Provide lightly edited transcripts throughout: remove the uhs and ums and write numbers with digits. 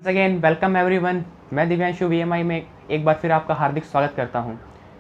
Again welcome everyone. मैं Divyanshu VMI में एक बार फिर आपका हार्दिक स्वागत करता हूं।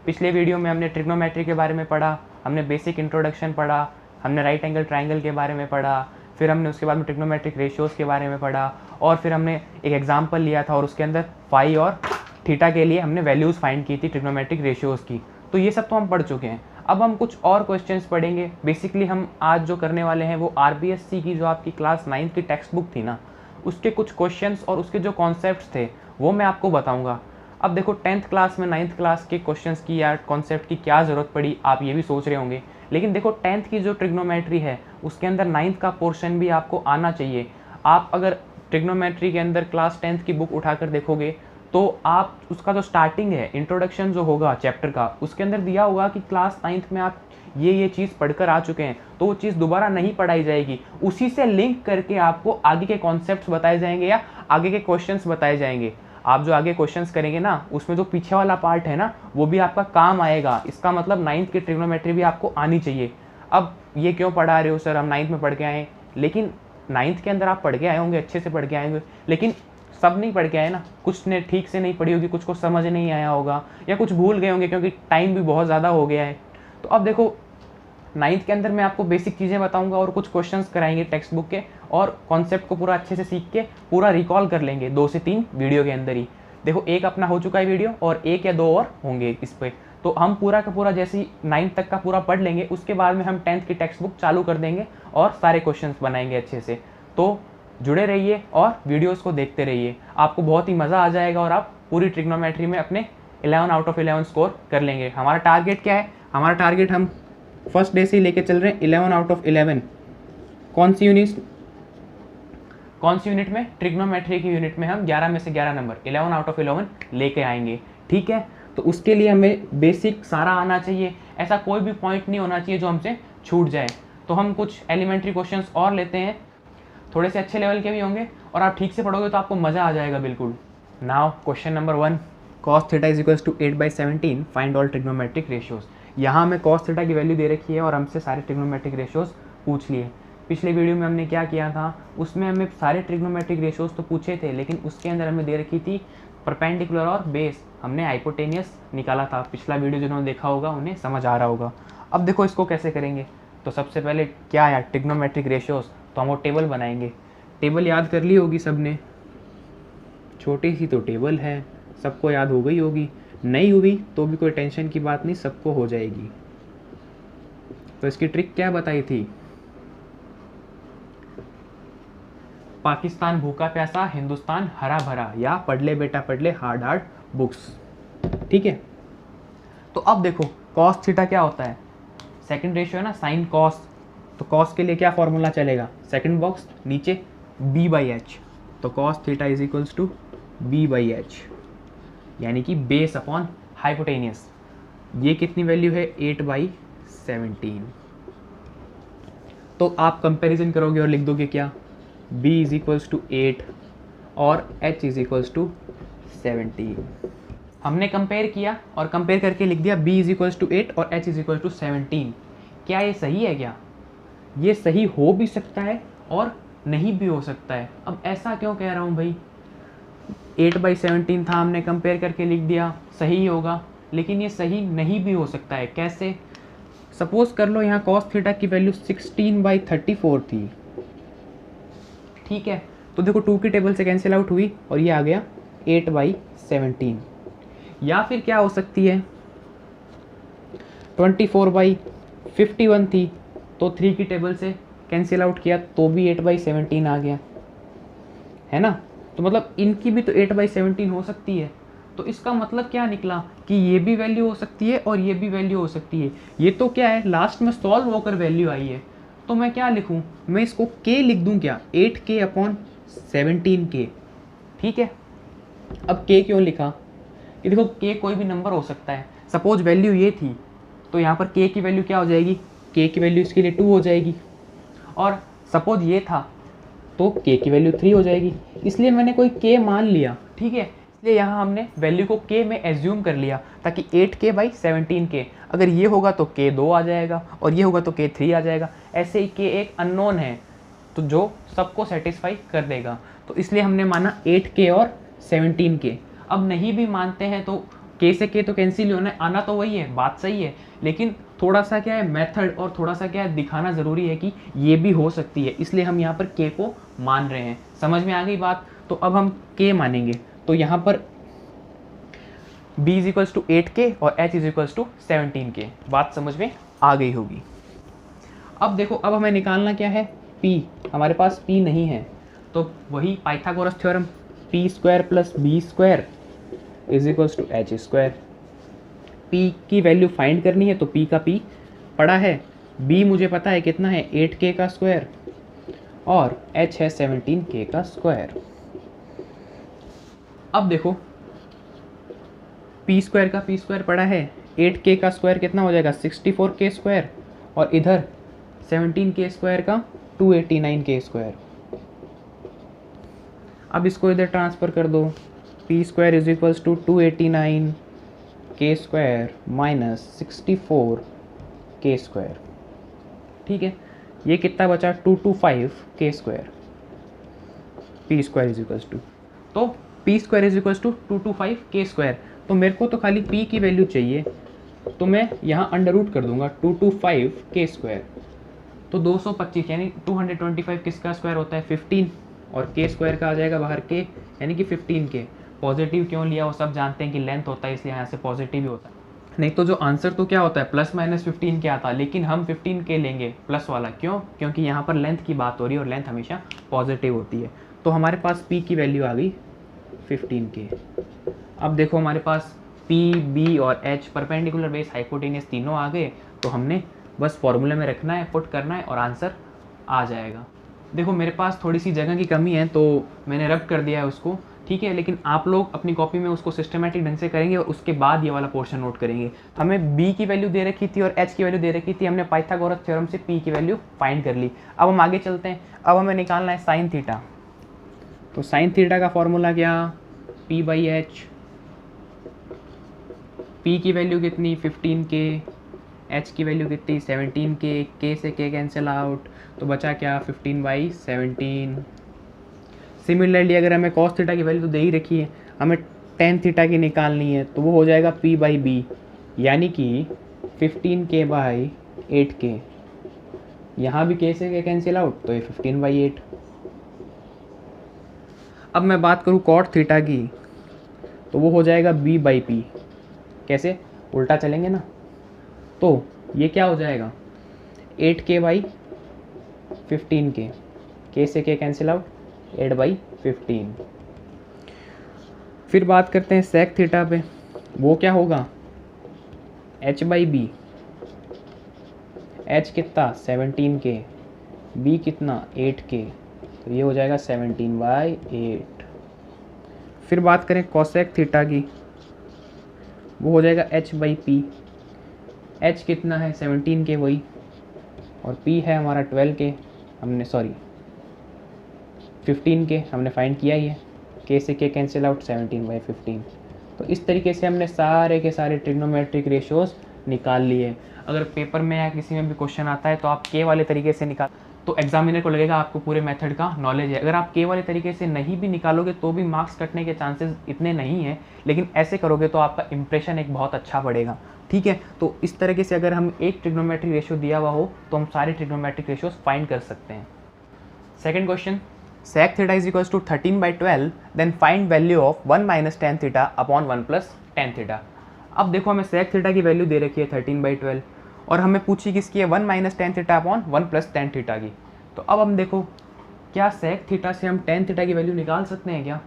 पिछले वीडियो में हमने ट्रिग्नोमेट्री के बारे में पढ़ा, हमने बेसिक इंट्रोडक्शन पढ़ा, हमने राइट एंगल ट्रायंगल के बारे में पढ़ा, फिर हमने उसके बाद में ट्रिग्नोमेट्रिक रेशियोज़ के बारे में पढ़ा और फिर हमने एक एग्जाम्पल लिया था और उसके अंदर फाई और थीटा के लिए हमने वैल्यूज़ फाइंड की थी ट्रिग्नोमेट्रिक रेशियोज़ की। तो ये सब तो हम पढ़ चुके हैं। अब हम कुछ और क्वेश्चंस पढ़ेंगे। बेसिकली हम आज जो करने वाले हैं वो आरबीएससी की जो आपकी क्लास 9 की टेक्स्ट बुक थी ना, उसके कुछ क्वेश्चंस और उसके जो कॉन्सेप्ट्स थे वो मैं आपको बताऊंगा। अब देखो 10th क्लास में 9th क्लास के क्वेश्चंस की या कॉन्सेप्ट की क्या ज़रूरत पड़ी, आप ये भी सोच रहे होंगे। लेकिन देखो 10th की जो ट्रिग्नोमेट्री है उसके अंदर 9th का पोर्शन भी आपको आना चाहिए। आप अगर ट्रिग्नोमेट्री के अंदर क्लास 10th की बुक उठाकर देखोगे तो आप उसका जो स्टार्टिंग है, इंट्रोडक्शन जो होगा चैप्टर का, उसके अंदर दिया होगा कि क्लास 9th में आप ये चीज़ पढ़कर आ चुके हैं, तो वो चीज़ दोबारा नहीं पढ़ाई जाएगी। उसी से लिंक करके आपको आगे के कॉन्सेप्ट्स बताए जाएंगे या आगे के क्वेश्चंस बताए जाएंगे। आप जो आगे क्वेश्चंस करेंगे ना, उसमें जो पीछे वाला पार्ट है ना, वो भी आपका काम आएगा। इसका मतलब 9th की ट्रिग्नोमेट्री भी आपको आनी चाहिए। अब ये क्यों पढ़ा रहे हो सर, हम 9th में पढ़ के आए, लेकिन 9th के अंदर आप पढ़ के आए होंगे, अच्छे से पढ़ के आए होंगे, लेकिन सब नहीं पढ़ के आए ना। कुछ ने ठीक से नहीं पढ़ी होगी, कुछ को समझ नहीं आया होगा या कुछ भूल गए होंगे क्योंकि टाइम भी बहुत ज़्यादा हो गया है। तो अब देखो 9th के अंदर मैं आपको बेसिक चीज़ें बताऊंगा और कुछ क्वेश्चंस कराएंगे टेक्स्ट बुक के, और कॉन्सेप्ट को पूरा अच्छे से सीख के पूरा रिकॉल कर लेंगे 2 से 3 वीडियो के अंदर ही। देखो एक अपना हो चुका है वीडियो और 1 या 2 और होंगे इस पर। तो हम पूरा का पूरा जैसे ही 9th तक का पूरा पढ़ लेंगे, उसके बाद में हम 10th की टेक्स्ट बुक चालू कर देंगे और सारे क्वेश्चंस बनाएंगे अच्छे से। तो जुड़े रहिए और वीडियोस को देखते रहिए, आपको बहुत ही मज़ा आ जाएगा और आप पूरी ट्रिग्नोमेट्री में अपने 11 आउट ऑफ 11 स्कोर कर लेंगे। हमारा टारगेट क्या है? हमारा टारगेट हम फर्स्ट डे से ही लेके चल रहे हैं 11 आउट ऑफ 11। कौन सी यूनिट में? ट्रिग्नोमेट्री की यूनिट में हम 11 में से 11 नंबर 11 आउट ऑफ 11 लेके आएंगे। ठीक है, तो उसके लिए हमें बेसिक सारा आना चाहिए, ऐसा कोई भी पॉइंट नहीं होना चाहिए जो हमसे छूट जाए। तो हम कुछ एलिमेंट्री क्वेश्चंस और लेते हैं, थोड़े से अच्छे लेवल के भी होंगे और आप ठीक से पढ़ोगे तो आपको मज़ा आ जाएगा बिल्कुल। Now question number 1, cos theta is equals to 8/17, find all trigonometric ratios. यहाँ हमें cos थीटा की वैल्यू दे रखी है और हमसे सारे ट्रिग्नोमेट्रिक रेशियोज़ पूछ लिए। पिछले वीडियो में हमने क्या किया था, उसमें हमें सारे ट्रिग्नोमेट्रिक रेशियोज़ तो पूछे थे, लेकिन उसके अंदर हमें दे रखी थी परपेंडिकुलर और बेस, हमने हाइपोटेनियस निकाला था। पिछला वीडियो जिन्होंने देखा होगा उन्हें समझ आ रहा होगा। अब देखो इसको कैसे करेंगे। तो सबसे पहले क्या है, ट्रिग्नोमेट्रिक रेशियोज़, तो हम वो टेबल बनाएंगे। टेबल याद कर ली होगी सबने, छोटी सी तो टेबल है, सबको याद हो गई होगी। नहीं हुई तो भी कोई टेंशन की बात नहीं, सबको हो जाएगी। तो इसकी ट्रिक क्या बताई थी? पाकिस्तान भूखा प्यासा, हिंदुस्तान हरा भरा, या पढ़ ले बेटा पढ़ ले हार्ड हार्ड बुक्स। ठीक है, तो अब देखो cos थीटा क्या होता है, सेकंड रेशियो है ना, साइन cos। तो cos के लिए क्या फॉर्मूला चलेगा, सेकंड बॉक्स नीचे b/h। तो cos theta is equals to b/h, यानी कि बेस अपॉन हाइपोटेनियस। ये कितनी वैल्यू है, 8/17। तो आप कंपैरिजन करोगे और लिख दोगे क्या, b इज इक्वल्स टू 8 और h इज इक्वल्स टू 17। हमने कंपेयर किया और कंपेयर करके लिख दिया b इज इक्वल्स टू 8 और h इज इक्वल्स टू 17। क्या ये सही है? क्या ये सही हो भी सकता है और नहीं भी हो सकता है। अब ऐसा क्यों कह रहा हूँ भाई, 8/17 था, हमने कंपेयर करके लिख दिया, सही होगा, लेकिन ये सही नहीं भी हो सकता है। कैसे? सपोज कर लो यहाँ cos थीटा की वैल्यू 16/34 थी। ठीक है, तो देखो 2 की टेबल से कैंसिल आउट हुई और ये आ गया 8/17। या फिर क्या हो सकती है, 24/51 थी, तो 3 की टेबल से कैंसिल आउट किया तो भी 8/17 आ गया, है ना। तो मतलब इनकी भी तो 8/17 हो सकती है। तो इसका मतलब क्या निकला कि ये भी वैल्यू हो सकती है और ये भी वैल्यू हो सकती है। ये तो क्या है, लास्ट में सॉल्व होकर वैल्यू आई है। तो मैं क्या लिखूं, मैं इसको k लिख दूं क्या, 8k/17k। ठीक है, अब k क्यों लिखा, कि देखो k कोई भी नंबर हो सकता है। सपोज वैल्यू ये थी तो यहाँ पर k की वैल्यू क्या हो जाएगी, k की वैल्यू इसके लिए 2 हो जाएगी, और सपोज ये था तो k की वैल्यू 3 हो जाएगी। इसलिए मैंने कोई k मान लिया। ठीक है, इसलिए यहाँ हमने वैल्यू को k में एज्यूम कर लिया, ताकि 8k/17k, अगर ये होगा तो k 2 आ जाएगा और ये होगा तो k 3 आ जाएगा। ऐसे ही k एक अननोन है तो जो सबको सेटिस्फाई कर देगा। तो इसलिए हमने माना 8k और 17k। अब नहीं भी मानते हैं तो k से k तो कैंसिल होना है, आना तो वही है, बात सही है, लेकिन थोड़ा सा क्या है मेथड और थोड़ा सा क्या है दिखाना ज़रूरी है कि ये भी हो सकती है, इसलिए हम यहाँ पर k को मान रहे हैं। समझ में आ गई बात? तो अब हम k मानेंगे, तो यहाँ पर b is equals to 8k और h is equals to 17k। बात समझ में आ गई होगी। अब देखो, अब हमें निकालना क्या है, p। हमारे पास p नहीं है, तो वही Pythagoras theorem, p square plus b square is equals to h square. p की वैल्यू फाइंड करनी है, तो p का p पड़ा है, b मुझे पता है कितना है 8k का स्क्वायर और h है 17k का स्क्वायर। अब देखो p स्क्वायर का p स्क्वायर पड़ा है, 8k का स्क्वायर कितना हो जाएगा 64k स्क्वायर और इधर 17k स्क्वायर का 289k स्क्वायर। अब इसको इधर ट्रांसफ़र कर दो, p square is equals to 289k square minus 64k square. ठीक है, ये कितना बचा 225k square. p square is equals to, तो p square is equals to 225k square. तो मेरे को तो खाली p की वैल्यू चाहिए, तो मैं यहाँ अंडर रूट कर दूंगा 225k स्क्वायर। तो 225 यानी 225 किसका स्क्वायर होता है 15 और k स्क्वायर का आ जाएगा बाहर k यानी कि 15k। पॉजिटिव क्यों लिया वो सब जानते हैं कि लेंथ होता है, इसलिए यहाँ से पॉजिटिव ही होता है, नहीं तो जो आंसर तो क्या होता है प्लस माइनस 15k आता, लेकिन हम 15k लेंगे प्लस वाला। क्यों? क्योंकि यहाँ पर लेंथ की बात हो रही है और लेंथ हमेशा पॉजिटिव होती है। तो हमारे पास p की वैल्यू आ गई 15k। अब देखो हमारे पास p, b और h परपेंडिकुलर बेस हाइपोटेनियस तीनों आ गए, तो हमने बस फॉर्मूले में रखना है, पुट करना है और आंसर आ जाएगा। देखो मेरे पास थोड़ी सी जगह की कमी है तो मैंने रब कर दिया है उसको, ठीक है, लेकिन आप लोग अपनी कॉपी में उसको सिस्टमेटिक ढंग से करेंगे और उसके बाद ये वाला पोर्शन नोट करेंगे। हमें b की वैल्यू दे रखी थी और h की वैल्यू दे रखी थी, हमने पाइथागोरस थ्योरम से p की वैल्यू फाइंड कर ली। अब हम आगे चलते हैं, अब हमें निकालना है साइन थीटा। तो साइन थीटा का फॉर्मूला क्या, p/h। p की वैल्यू कितनी 15k, h की वैल्यू कितनी 17k, k से k कैंसिल आउट, तो बचा क्या 15/17। सिमिलरली अगर हमें cos थीटा की वैल्यू तो दे ही रखी है, हमें tan थीटा की निकालनी है, तो वो हो जाएगा p/b यानी कि 15k/8k। यहाँ भी k से k कैंसिल आउट, तो ये 15/8। अब मैं बात करूँ cot थीटा की, तो वो हो जाएगा b/p। कैसे, उल्टा चलेंगे ना, तो ये क्या हो जाएगा 8k/15k, k से k कैंसिल आउट 8/15। फिर बात करते हैं सेक थीटा पे, वो क्या होगा h/b। h कितना 17k, b कितना 8k, तो ये हो जाएगा 17/8। फिर बात करें कोसेक थीटा की, वो हो जाएगा h/p। h कितना है 17k वही, और p है हमारा 12k, हमने 15k हमने फाइंड किया ही है, k से k कैंसिल आउट 17/15। तो इस तरीके से हमने सारे के सारे ट्रिग्नोमेट्रिक रेशियोज निकाल लिए। अगर पेपर में या किसी में भी क्वेश्चन आता है तो आप k वाले तरीके से निकाल, तो एग्जामिनर को लगेगा आपको पूरे मेथड का नॉलेज है। अगर आप k वाले तरीके से नहीं भी निकालोगे तो भी मार्क्स कटने के चांसेस इतने नहीं हैं, लेकिन ऐसे करोगे तो आपका इंप्रेशन एक बहुत अच्छा बढ़ेगा। ठीक है, तो इस तरीके से अगर हम एक ट्रिग्नोमेट्रिक रेशियो दिया हुआ हो तो हम सारे ट्रिग्नोमेट्रिक रेशियोज फाइंड कर सकते हैं। Second question, sec theta is equals to 13/12, then find value of 1 minus tan theta upon 1 plus tan theta. अब देखो हमें sec थीटा की वैल्यू दे रखी है 13/12 और हमें पूछी किसकी है 1 minus tan theta upon 1 plus tan theta की। तो अब हम देखो क्या sec थीटा से हम tan थीटा की वैल्यू निकाल सकते हैं क्या?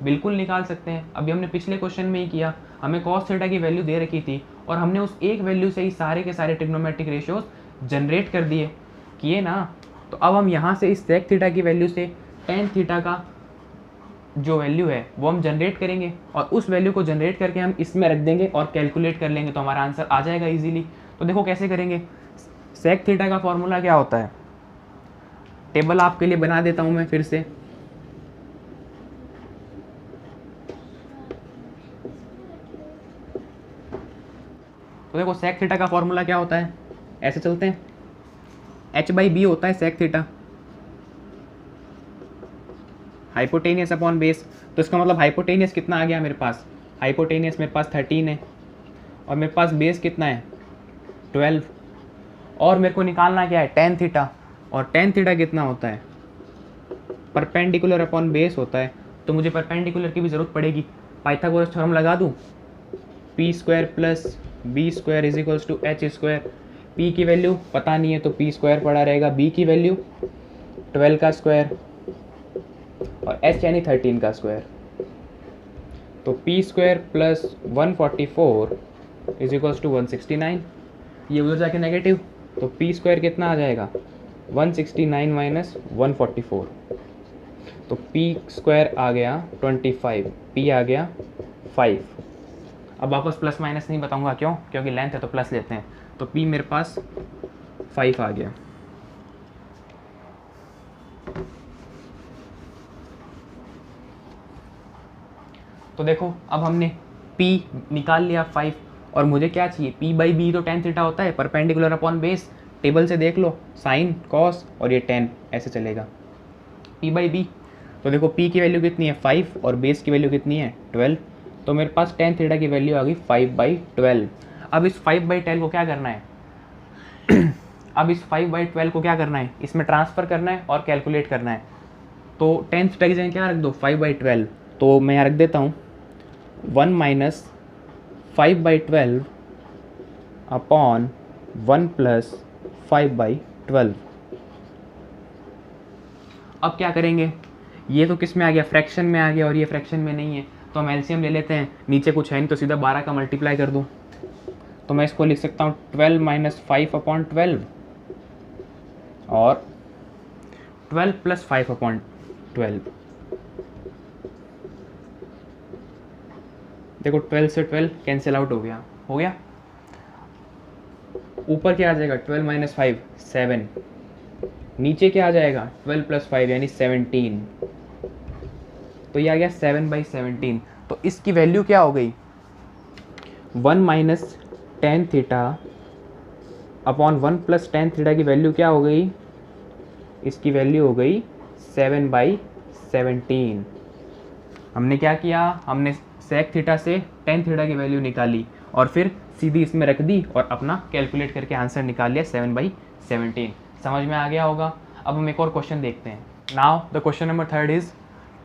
बिल्कुल निकाल सकते हैं। अभी हमने पिछले क्वेश्चन में ही किया, हमें cos थीटा की वैल्यू दे रखी थी और हमने उस एक वैल्यू से ही सारे के सारे ट्रिग्नोमेट्रिक रेशियोज जनरेट कर दिए, किए ना। तो अब हम यहाँ से इस sec थीटा की वैल्यू से tan थीटा का जो वैल्यू है वो हम जनरेट करेंगे और उस वैल्यू को जनरेट करके हम इसमें रख देंगे और कैलकुलेट कर लेंगे, तो हमारा आंसर आ जाएगा इजीली। तो देखो कैसे करेंगे, sec थीटा का फॉर्मूला क्या होता है, टेबल आपके लिए बना देता हूँ मैं फिर से। तो देखो sec थीटा का फॉर्मूला क्या होता है, ऐसे चलते हैं, h/b होता है sec theta. Hypotenuse upon base, तो इसका मतलब हाइपोटेनियस कितना आ गया मेरे पास, हाइपोटेनियस मेरे पास 13 है और मेरे पास बेस कितना है 12, और मेरे को निकालना क्या है tan थीटा, और tan थीटा कितना होता है परपेंडिकुलर अपॉन बेस होता है, तो मुझे परपेंडिकुलर की भी ज़रूरत पड़ेगी। पाइथागोरस थ्योरम लगा दूँ, P square plus B square is equals to H square. P की वैल्यू पता नहीं है तो पी स्क्वायर पड़ा रहेगा, बी की वैल्यू 12 का स्क्वायर और एच यानी 13 का स्क्वायर, तो P square plus 144 is equals to 169। ये उधर जाके नेगेटिव, तो पी स्क्वायर कितना आ जाएगा 169 माइनस 144, तो पी स्क्वायर आ गया 25, पी आ गया 5। अब वापस प्लस माइनस नहीं बताऊंगा, क्यों, क्योंकि लेंथ है तो प्लस लेते हैं, तो पी मेरे पास 5 आ गया। तो देखो अब हमने P निकाल लिया 5, और मुझे क्या चाहिए, P बाई बी तो tan थीटा होता है, परपेंडिकुलर अपॉन बेस, टेबल से देख लो, साइन कॉस और ये tan ऐसे चलेगा, P बाई बी। तो देखो P की वैल्यू कितनी है 5 और बेस की वैल्यू कितनी है 12, तो मेरे पास tan थीटा की वैल्यू आ गई 5/12। अब इस 5/12 को क्या करना है अब इस 5/12 को क्या करना है, इसमें ट्रांसफ़र करना है और कैलकुलेट करना है। तो tan थीटा की जगह क्या रख दो 5/12, तो मैं यहाँ रख देता हूँ 1 माइनस 5/12 अपॉन 1 प्लस 5/12। अब क्या करेंगे, ये तो किस में आ गया, फ्रैक्शन में आ गया और ये फ्रैक्शन में नहीं है, तो हम एलसीएम ले लेते हैं, नीचे कुछ है नहीं तो सीधा 12 का मल्टीप्लाई कर दूँ, तो मैं इसको लिख सकता हूँ 12 माइनस 5/12 और 12 प्लस 5/12। देखो 12 से 12 कैंसिल आउट हो गया, ऊपर क्या आ जाएगा 12 माइनस 5 7, नीचे क्या आ जाएगा 12 प्लस 5 यानी 17, तो ये आ गया 7/17। तो इसकी वैल्यू क्या हो गई 1 minus tan theta upon 1 plus tan theta की वैल्यू क्या हो गई, इसकी वैल्यू हो गई 7/17। हमने क्या किया, हमने sec थीटा से tan थीटा की वैल्यू निकाली और फिर सीधी इसमें रख दी और अपना कैलकुलेट करके आंसर निकाल लिया 7/17। समझ में आ गया होगा। अब हम एक और क्वेश्चन देखते हैं। Now the question number 3 is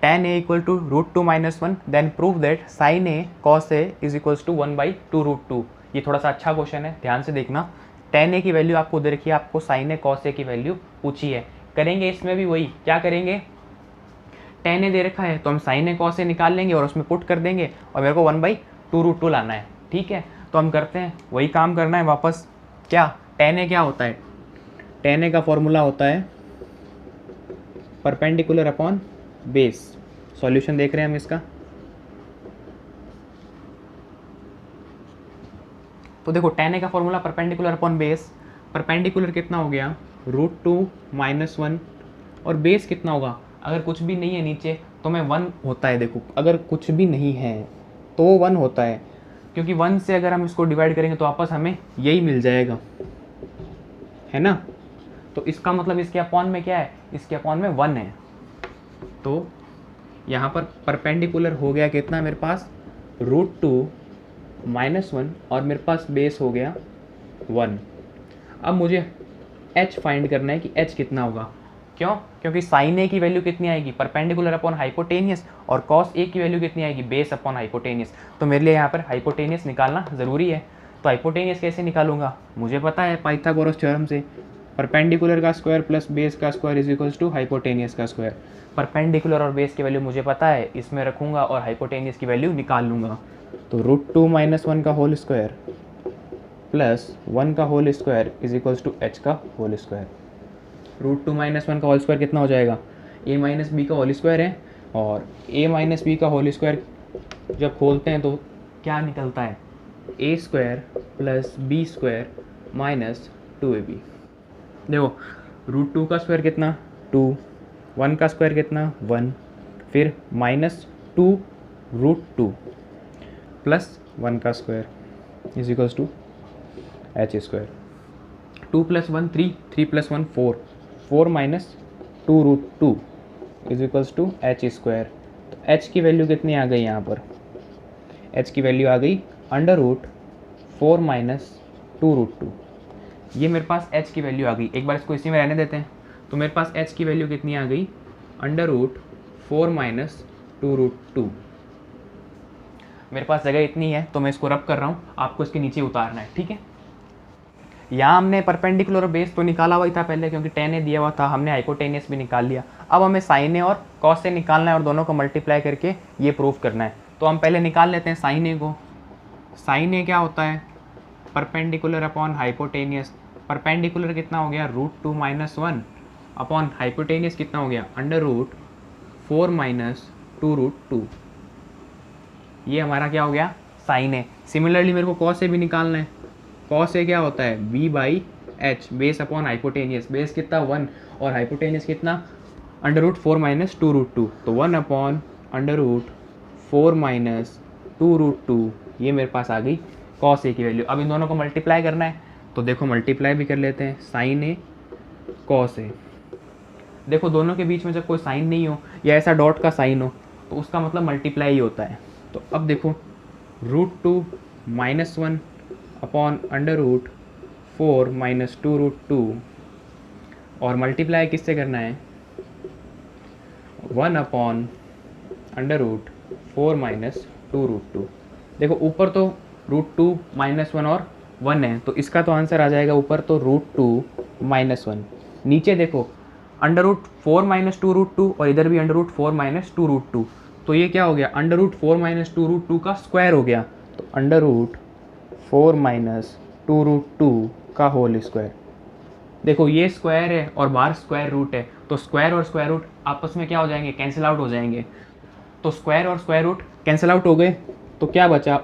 tan a equal to √2 - 1 then prove that sin a cos a is equals to 1/2 √2। ये थोड़ा सा अच्छा क्वेश्चन है, ध्यान से देखना। tan a की वैल्यू आपको दे रखी है, आपको sin a cos a की वैल्यू पूछी है। करेंगे इसमें भी वही, क्या करेंगे, tan a दे रखा है तो हम sin a cos a निकाल लेंगे और उसमें पुट कर देंगे और मेरे को 1/2 √2 लाना है, ठीक है। तो हम करते हैं, वही काम करना है वापस। क्या tan a क्या होता है, tan a का फॉर्मूला होता है परपेंडिकुलर अपॉन बेस। सॉल्यूशन देख रहे हैं हम इसका, तो देखो tan a का formula perpendicular upon base, perpendicular कितना हो गया √2 - 1 और बेस कितना होगा, अगर कुछ भी नहीं है नीचे तो मैं 1 होता है, देखो अगर कुछ भी नहीं है तो 1 होता है, क्योंकि 1 से अगर हम इसको डिवाइड करेंगे तो वापस हमें यही मिल जाएगा, है ना। तो इसका मतलब इसके अपॉन में क्या है, इसके अपॉन में 1 है, तो यहाँ पर परपेंडिकुलर हो गया कितना मेरे पास √2 - 1 और मेरे पास बेस हो गया 1। अब मुझे h फाइंड करना है कि h कितना होगा, क्यों, क्योंकि sin a की वैल्यू कितनी आएगी परपेंडिकुलर अपॉन हाइपोटेनियस और cos a की वैल्यू कितनी आएगी बेस अपॉन हाइपोटेनियस। तो मेरे लिए यहाँ पर हाइपोटेनियस निकालना ज़रूरी है। तो हाइपोटेनियस कैसे निकालूंगा, मुझे पता है पाइथागोरस थ्योरम से, परपेंडिकुलर का स्क्वायर प्लस बेस का square is equals to hypotenuse का स्क्वायर। परपेंडिकुलर और बेस की वैल्यू मुझे पता है, इसमें रखूँगा और हाइपोटेनियस की वैल्यू निकाल लूँगा। तो √2 - 1 का होल स्क्वायर प्लस 1 का whole square is equals to h का होल स्क्वायर। √2 - 1 का होल स्क्वायर कितना हो जाएगा, a - b का होल स्क्वायर है, और a - b का होल स्क्वायर जब खोलते हैं तो क्या निकलता है a square plus b square minus 2ab। देखो √2 का स्क्वायर कितना 2, 1 का स्क्वायर कितना 1, फिर -2 √2 प्लस 1 का square is equals to h square. 2 + 1 3, 3 + 1 4, 4 - 2 √2 is equals to H square. तो एच की वैल्यू कितनी आ गई यहाँ पर, एच की वैल्यू आ गई √4 माइनस 2√2। ये मेरे पास एच की वैल्यू आ गई। एक बार इसको इसी में रहने देते हैं। तो मेरे पास एच की वैल्यू कितनी आ गई, √4 माइनस 2√2। मेरे पास जगह इतनी है तो मैं इसको रब कर रहा हूँ, आपको इसके नीचे उतारना है, ठीक है। यहाँ हमने परपेंडिकुलर बेस तो निकाला हुआ ही था पहले, क्योंकि tan ए दिया हुआ था, हमने हाइपोटेनियस भी निकाल लिया। अब हमें sin ए और cos ए निकालना है और दोनों को मल्टीप्लाई करके ये प्रूव करना है। तो हम पहले निकाल लेते हैं sin ए को। sin ए क्या होता है, परपेंडिकुलर अपॉन हाइपोटेनियस। परपेंडिकुलर कितना हो गया, √2 माइनस 1 अपॉन हाइपोटेनियस कितना हो गया, √4 माइनस 2√2। ये हमारा क्या हो गया, sin ए। सिमिलरली मेरे को cos ए भी निकालना है। cos ए क्या होता है, b/h, base upon hypotenuse. Base कितना 1 और हाइपोटेनियस कितना, √4 माइनस 2√2। तो 1 अपॉन √4 माइनस 2√2, ये मेरे पास आ गई cos ए की वैल्यू। अब इन दोनों को मल्टीप्लाई करना है, तो देखो मल्टीप्लाई भी कर लेते हैं, sin ए cos ए। देखो दोनों के बीच में जब कोई साइन नहीं हो या ऐसा डॉट का साइन हो तो उसका मतलब मल्टीप्लाई ही होता है। तो अब देखो √2 माइनस 1 अपॉन √4 माइनस 2√2, और मल्टीप्लाई किससे करना है, 1 अपॉन √4 माइनस 2√2। देखो ऊपर तो √2 माइनस 1 और 1 है, तो इसका तो आंसर आ जाएगा ऊपर तो √2 माइनस 1। नीचे देखो √4 माइनस 2√2 और इधर भी √4 माइनस 2√2। तो ये क्या हो गया, √4 माइनस 2√2 का स्क्वायर हो गया। तो √4 माइनस 2√2 का होल स्क्वायर। देखो ये स्क्वायर है और बाहर स्क्वायर रूट है, तो स्क्वायर और स्क्वायर रूट आपस में क्या हो जाएंगे, कैंसिल आउट हो जाएंगे। तो स्क्वायर और स्क्वायर रूट कैंसिल आउट हो गए, तो क्या बचा,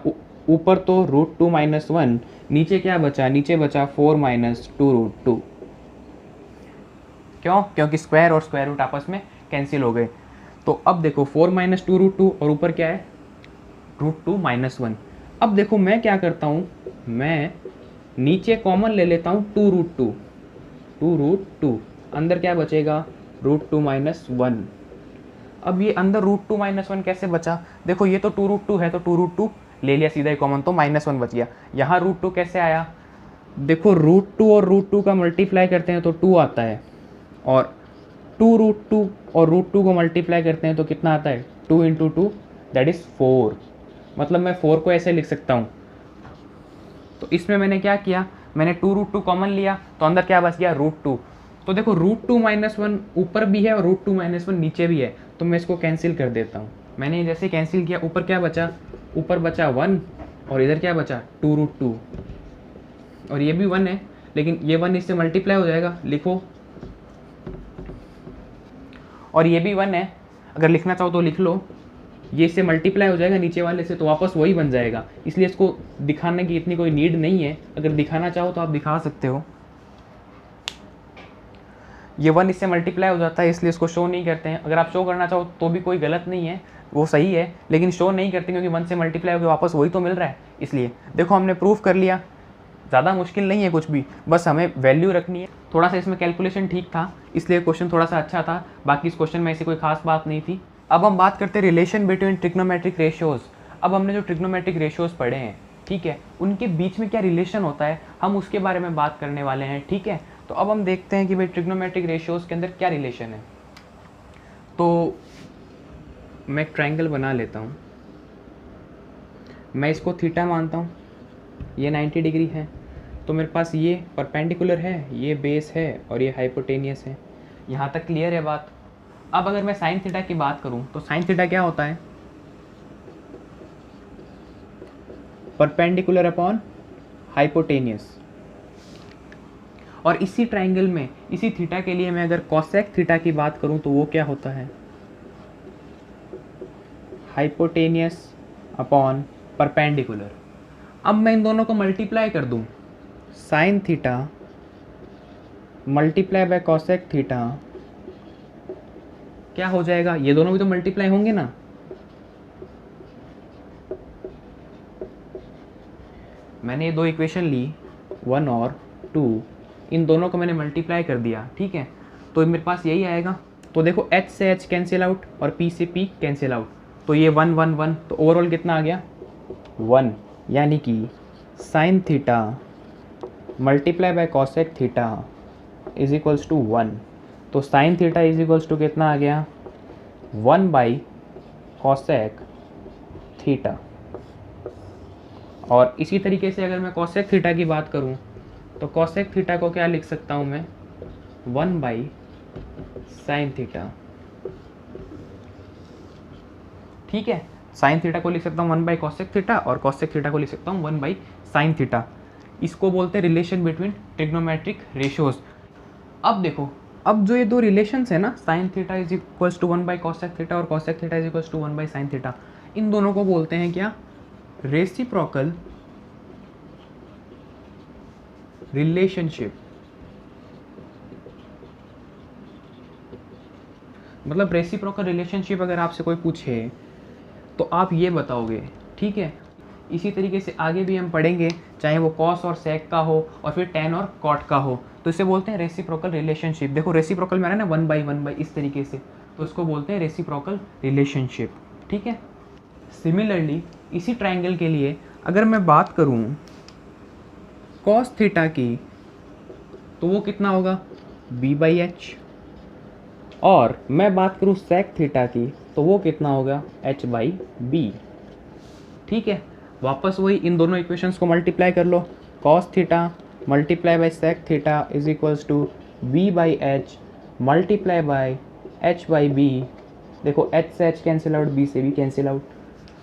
ऊपर तो √2 माइनस 1, नीचे क्या बचा, नीचे बचा 4 माइनस 2√2। क्यों, क्योंकि स्क्वायर और स्क्वायर रूट आपस में कैंसिल हो गए। तो अब देखो 4 माइनस 2√2 और ऊपर क्या है, √2 माइनस 1। अब देखो मैं क्या करता हूँ, मैं नीचे कॉमन ले लेता हूँ 2√2, अंदर क्या बचेगा, √2 माइनस 1। अब ये अंदर √2 माइनस 1 कैसे बचा, देखो ये तो 2√2 है तो 2√2 ले लिया सीधा ही कॉमन, तो माइनस 1 बच गया। यहाँ √2 कैसे आया, देखो √2 और √2 का मल्टीप्लाई करते हैं तो 2 आता है, और 2√2 और √2 को मल्टीप्लाई करते हैं तो कितना आता है, 2 इंटू 2 दैट इज़ 4। मतलब मैं 4 को ऐसे लिख सकता हूँ। तो इसमें मैंने क्या किया, मैंने 2√2 कॉमन लिया तो अंदर क्या बच गया, √2। तो देखो √2 माइनस 1 ऊपर भी है और √2 माइनस 1 नीचे भी है, तो मैं इसको कैंसिल कर देता हूँ। मैंने जैसे कैंसिल किया, ऊपर क्या बचा, ऊपर बचा 1 और इधर क्या बचा 2√2, और ये भी 1 है लेकिन ये 1 इससे मल्टीप्लाई हो जाएगा, लिखो, और ये भी 1 है, अगर लिखना चाहो तो लिख लो, ये इससे मल्टीप्लाई हो जाएगा नीचे वाले से, तो वापस वही बन जाएगा। इसलिए इसको दिखाने की इतनी कोई नीड नहीं है, अगर दिखाना चाहो तो आप दिखा सकते हो। ये 1 इससे मल्टीप्लाई हो जाता है इसलिए इसको शो नहीं करते हैं। अगर आप शो करना चाहो तो भी कोई गलत नहीं है, वो सही है, लेकिन शो नहीं करते क्योंकि 1 से मल्टीप्लाई होकर वापस वही तो मिल रहा है। इसलिए देखो हमने प्रूफ कर लिया, ज़्यादा मुश्किल नहीं है कुछ भी, बस हमें वैल्यू रखनी है। थोड़ा सा इसमें कैलकुलेशन ठीक था इसलिए क्वेश्चन थोड़ा सा अच्छा था, बाकी इस क्वेश्चन में ऐसी कोई खास बात नहीं थी। अब हम बात करते हैं रिलेशन बिटवीन ट्रिग्नोमेट्रिक रेशियोज़। अब हमने जो ट्रिग्नोमेट्रिक रेशियोज़ पढ़े हैं, ठीक है, उनके बीच में क्या रिलेशन होता है, हम उसके बारे में बात करने वाले हैं, ठीक है। तो अब हम देखते हैं कि भाई ट्रिग्नोमेट्रिक रेशियोज़ के अंदर क्या रिलेशन है। तो मैं एक ट्रायंगल बना लेता हूँ, मैं इसको थीटा मानता हूँ, ये 90 डिग्री है, तो मेरे पास ये परपेंडिकुलर है, ये बेस है और ये हाइपोटेनियस है। यहाँ तक क्लियर है बात। अब अगर मैं साइन थीटा की बात करूँ तो साइन थीटा क्या होता है, परपेंडिकुलर अपॉन हाइपोटेनियस। और इसी ट्रायंगल में इसी थीटा के लिए मैं अगर कोसेक थीटा की बात करूँ तो वो क्या होता है, हाइपोटेनियस अपॉन परपेंडिकुलर। अब मैं इन दोनों को मल्टीप्लाई कर दूँ, sign theta multiply bye cosec theta क्या हो जाएगा, ये दोनों भी तो मल्टीप्लाई होंगे ना। मैंने ये दो इक्वेशन ली, 1 और 2, इन दोनों को मैंने मल्टीप्लाई कर दिया, ठीक है, तो मेरे पास यही आएगा। तो देखो h से h कैंसिल आउट और p से p कैंसिल आउट, तो ये 1 1 1, तो ओवरऑल कितना आ गया 1, यानी कि sine theta multiply by cosec theta is equals to 1। तो sine theta is equals to कितना आ गया 1 बाई कॉसेक थीटा। और इसी तरीके से अगर मैं कॉसेक थीटा की बात करूं तो कॉसेक थीटा को क्या लिख सकता हूं मैं 1 बाई साइन थीटा। ठीक है, साइन थीटा को लिख सकता हूँ 1 बाई कॉसेक थीटा और कॉसेक थीटा को लिख सकता हूँ 1 बाई साइन थीटा। इसको बोलते हैं रिलेशन बिटवीन ट्रिग्नोमेट्रिक रेशियोज। अब देखो, अब जो ये दो रिलेशंस है ना, sine theta is equals to 1 by cosec theta और cosec theta is equals to 1 by sine theta, इन दोनों को बोलते हैं क्या रेसिप्रोकल रिलेशनशिप। मतलब रेसिप्रोकल रिलेशनशिप अगर आपसे कोई पूछे तो आप ये बताओगे, ठीक है। इसी तरीके से आगे भी हम पढ़ेंगे, चाहे वो कॉस और सेक का हो और फिर टेन और कॉट का हो, तो इसे बोलते हैं रेसिप्रोकल रिलेशनशिप। देखो रेसिप्रोकल में है ना 1 बाई इस तरीके से, तो इसको बोलते हैं रेसिप्रोकल रिलेशनशिप, ठीक है। सिमिलरली इसी ट्राइंगल के लिए अगर मैं बात करूं कॉस थीटा की, तो वो कितना होगा b बाई एच, और मैं बात करूं सेक थीटा की तो वो कितना होगा h बाई बी। ठीक है, वापस वही इन दोनों इक्वेशंस को मल्टीप्लाई कर लो, cos theta multiply by sec theta is equals to b by h multiply by h by b. देखो h से h कैंसिल आउट, b से b कैंसिल आउट,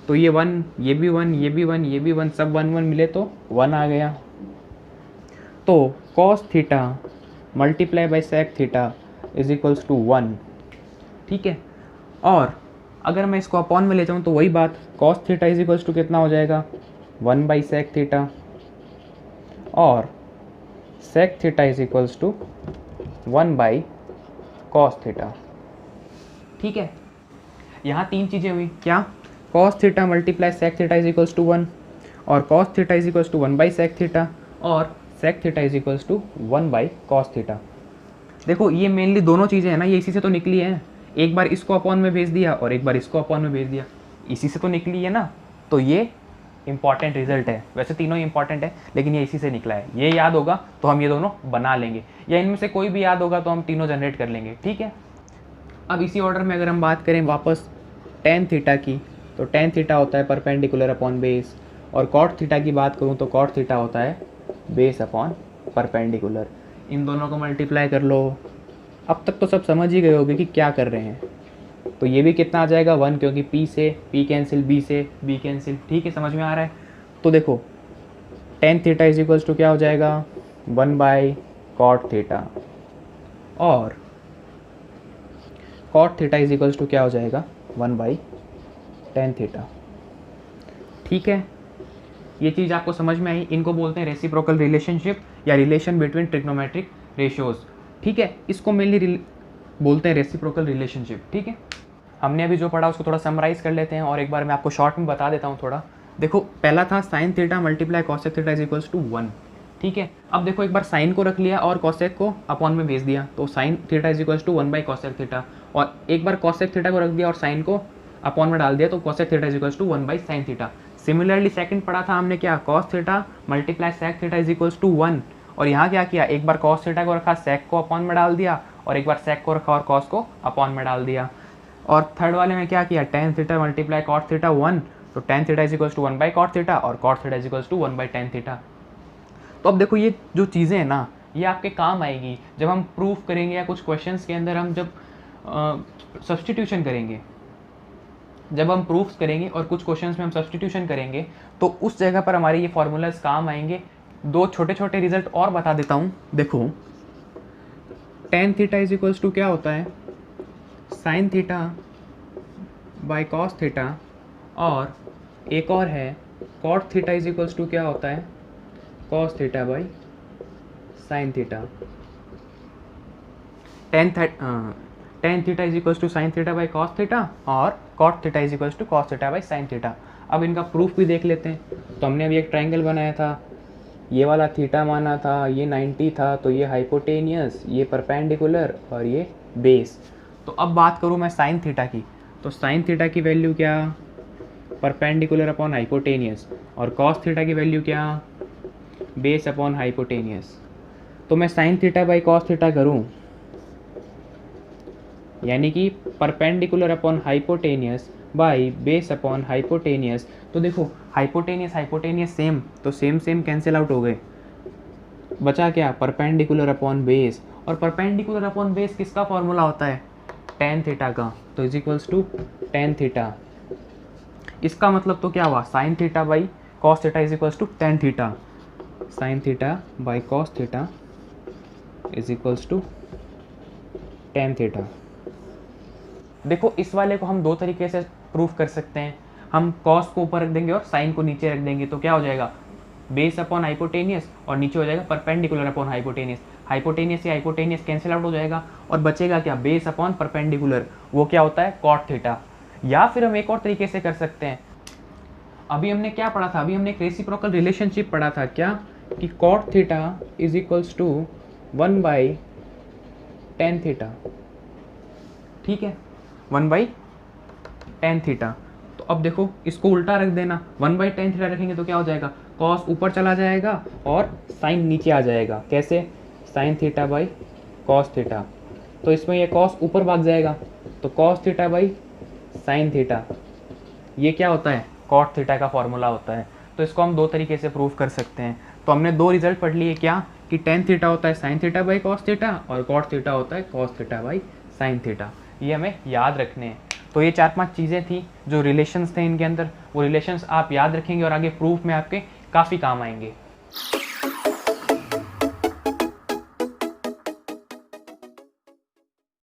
तो ये 1, ये भी 1, ये भी 1, ये भी 1, सब 1 1 मिले तो 1 आ गया। तो cos theta multiply by sec theta is equals to 1, ठीक है। और अगर मैं इसको अपॉन में ले जाऊँ तो वही बात, cos theta is equals to कितना हो जाएगा 1 बाई सेक थीटा, और sec theta is equals to 1 by cos theta. ठीक है, यहाँ तीन चीज़ें हुई, क्या cos theta multiply sec theta is equals to 1, और cos theta is equals to 1 by sec theta, और sec theta is equals to 1 by cos theta. देखो ये मेनली दोनों चीज़ें हैं ना, ये इसी से तो निकली हैं, एक बार इसको अपॉन में भेज दिया और एक बार इसको अपॉन में भेज दिया, इसी से तो निकली है ना। तो ये इंपॉर्टेंट रिजल्ट है, वैसे तीनों ही इंपॉर्टेंट है लेकिन ये इसी से निकला है। ये याद होगा तो हम ये दोनों बना लेंगे, या इनमें से कोई भी याद होगा तो हम तीनों जनरेट कर लेंगे, ठीक है। अब इसी ऑर्डर में अगर हम बात करें वापस टेन थीटा की, तो टेन थीटा होता है परपेंडिकुलर अपॉन बेस, और कॉट थीटा की बात करूँ तो कॉट थीटा होता है बेस अपॉन परपेंडिकुलर। इन दोनों को मल्टीप्लाई कर लो। अब तक तो सब समझ ही गए होगे कि क्या कर रहे हैं। तो ये भी कितना आ जाएगा 1, क्योंकि p से p कैंसिल, b से b कैंसिल, ठीक है, समझ में आ रहा है। तो देखो tan theta is equals to क्या हो जाएगा 1 बाई कॉट थीटा, और cot theta is equals to क्या हो जाएगा 1 बाई टेन थीटा। ठीक है, ये चीज़ आपको समझ में आई। इनको बोलते हैं रेसिप्रोकल रिलेशनशिप या रिलेशन बिटवीन ट्रिग्नोमेट्रिक रेशियोज, ठीक है। इसको मेनली बोलते हैं रेसिप्रोकल रिलेशनशिप, ठीक है। हमने अभी जो पढ़ा उसको थोड़ा समराइज़ कर लेते हैं और एक बार मैं आपको शॉर्ट में बता देता हूँ थोड़ा। देखो पहला था sine theta multiply cosec theta is equals to 1, ठीक है। अब देखो एक बार साइन को रख लिया और कॉसेक को अपॉन में भेज दिया, तो sine theta is equals to 1 by cosec theta, और एक बार कॉसेक थीटा को रख दिया और साइन को अपॉन में डाल दिया, तो cosec theta is equals to 1 by sine theta. Similarly second पढ़ा था हमने क्या, cos theta multiply sec theta is equals to 1, और यहाँ क्या किया, एक बार कॉस थीटा को रखा, सेक को अपॉन में डाल दिया, और एक बार सेक को रखा और कॉस को अपॉन में डाल दिया। और थर्ड वाले में क्या किया, tan theta multiply cot theta 1, तो tan theta is equals to 1 by cot theta, और cot theta is equals to 1 by tan theta. तो अब देखो ये जो चीज़ें हैं ना, ये आपके काम आएगी जब हम प्रूफ करेंगे या कुछ क्वेश्चंस के अंदर हम जब सब्सटीट्यूशन करेंगे, जब हम प्रूफ्स करेंगे और कुछ क्वेश्चंस में हम सब्सटीट्यूशन करेंगे, तो उस जगह पर हमारे ये फॉर्मूलाज काम आएंगे। दो छोटे छोटे रिजल्ट और बता देता हूँ। देखो tan theta is equals to क्या होता है, sine theta by cos theta, और एक और है cot theta is equals to क्या होता है, cos theta by sine theta. Tan theta is equals to sine theta by cos theta, और cot theta is equals to cos theta by sine theta. अब इनका प्रूफ भी देख लेते हैं। तो हमने अभी एक ट्राइंगल बनाया था, ये वाला थीटा माना था, ये 90 था, तो ये हाइपोटेनियस, ये परपेंडिकुलर और ये बेस। तो अब बात करूँ मैं साइन थीटा की, तो साइन थीटा की वैल्यू क्या, परपेंडिकुलर अपॉन हाइपोटेनियस, और कॉस थीटा की वैल्यू क्या, बेस अपॉन हाइपोटेनियस। तो मैं sign theta by cos theta करूँ, यानी कि perpendicular upon hypotenuse by base upon hypotenuse. तो देखो हाइपोटेनियस हाइपोटेनियस सेम, तो सेम सेम कैंसिल आउट हो गए, बचा क्या, परपेंडिकुलर अपॉन बेस। और परपेंडिकुलर अपॉन बेस किसका फॉर्मूला होता है, टेन थीटा का, तो is equals to tan theta. इसका मतलब तो क्या हुआ, sine theta by cos theta is equals to tan theta, sine theta by cos theta is equals to tan theta. देखो इस वाले को हम दो तरीके से प्रूफ कर सकते हैं, हम कॉस को ऊपर रख देंगे और साइन को नीचे रख देंगे, तो क्या हो जाएगा, बेस अपॉन हाइपोटेनियस, और नीचे हो जाएगा परपेंडिकुलर अपॉन हाइपोटेनियस। हाइपोटेनियस से हाइपोटेनियस कैंसिल आउट हो जाएगा और बचेगा क्या, बेस अपॉन परपेंडिकुलर, वो क्या होता है, कॉट थीटा। या फिर हम एक और तरीके से कर सकते हैं, अभी हमने क्या पढ़ा था, अभी हमने एक रेसिप्रोकल रिलेशनशिप पढ़ा था, क्या कि cot theta is equals to 1 by tan theta, ठीक है, 1 बाई टेन थीटा। तो अब देखो इसको उल्टा रख देना, 1 बाई टेन थीटा रखेंगे तो क्या हो जाएगा, कॉस ऊपर चला जाएगा और साइन नीचे आ जाएगा, कैसे, sign theta by cos theta. तो इसमें ये कॉस ऊपर भाग जाएगा, तो cos theta by sine theta, ये क्या होता है, कॉट थीटा का फॉर्मूला होता है। तो इसको हम दो तरीके से प्रूव कर सकते हैं। तो हमने दो रिजल्ट पढ़ लिए, क्या कि टेन थीटा होता है sine theta by cos theta, और कॉट थीटा होता है cos theta by sine theta. ये हमें याद रखने हैं। तो ये 4-5 चीज़ें थी जो रिलेशंस थे इनके अंदर, वो रिलेशंस आप याद रखेंगे और आगे प्रूफ में आपके काफ़ी काम आएंगे।